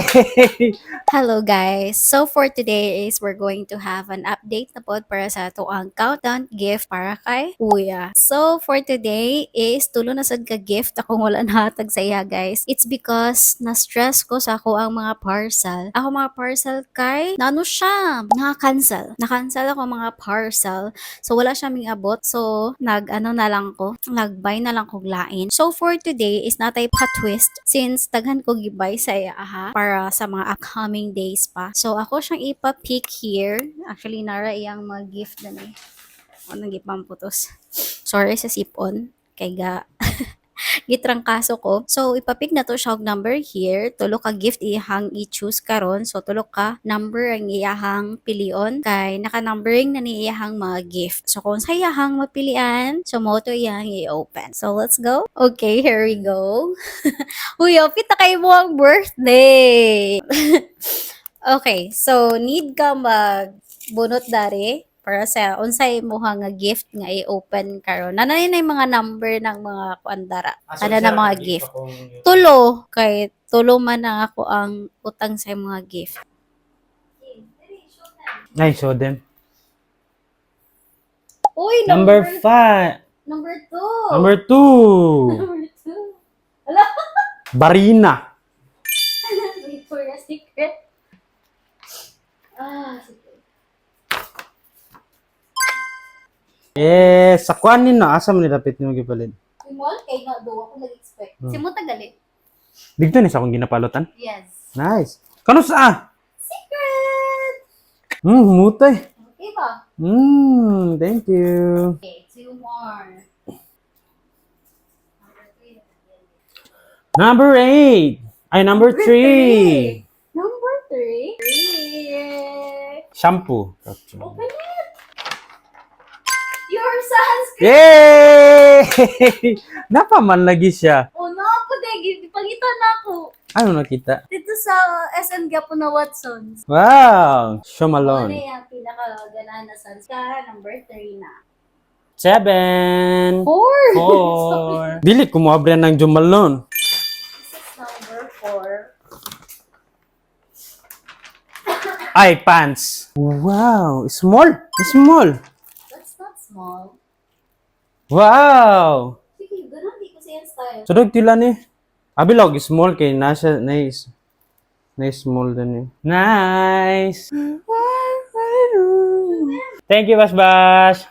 Hello guys! So for today is we're going to have an update na pod para sa ato ang countdown gift para kay Kuya. So for today is tulo na sad ka gift akong wala nahatag sa iya guys. It's because na-stress ko sa ako ang mga parcel. Ako mga parcel kay nano siya, na-cancel. Na-cancel ako mga parcel. So wala siya ming abot. So nag-ano na lang ko, nag-buy na lang ko lain. So for today is natay pa-twist since daghan ko gibay sa iya para sa mga upcoming days pa. So ako siyang ipa-pick here. Actually nara iyang mga gift na ni. Ano gipamputos. Sorry sa sipon kay ga gitrangkaso ko. So, ipapick na to siya og number here. Tulo ka gift iyahang i-choose karon. So, tulo ka number ang iyahang pilion. Kay naka-numbering na ni iyahang mga gift. So, kung sa iyahang mapilian, so mo to iyahang i-open. So, let's go. Okay, here we go. Uy, opit na kayo mo ang birthday. Okay, so need ka magbunot dari para sa unsay moha nga gift nga i-open karon. Nanay na yung mga number ng mga kuandara. Ano na mga gift. Tulo kay tulo man ang ako ang utang sa mga gift. Ay, show them. Uy, Number 5. Number 2. Number 2. Number 2. Ala, Barina. Victoria's Secret. Sige. Sa kuan ni na asa man ni dapat nimo gipalit. Simol kay nga do ako nag-expect. Simol tagali. Dito ni sa akong ginapalutan. Yes. Nice. Kano sa? Secret. Mutay. Okay ba? Thank you. Okay, 2 more. Number 8. Ay, number 3. Number 3. Shampoo. Open it. Your sunscreen. Yay! Napaman lagi siya. Oh, no, ako dahil. Pangita na ako. Ano nakita? Dito sa SM Gapo na Watsons. Wow! Show Ano Malone. yung pinakaganahan na sunscreen? Number 3 na. 7. 4. 4. Dili ko mo abri ng Jumalon. This is number 4. Ay, pants. Wow! Small. Small. That's not small. Wow! Sige, ganun di ko siya style. Sudog tila ni. Abilog, small kay nasa, nice. Nice small din eh. Nice! Thank you, Bash Bash!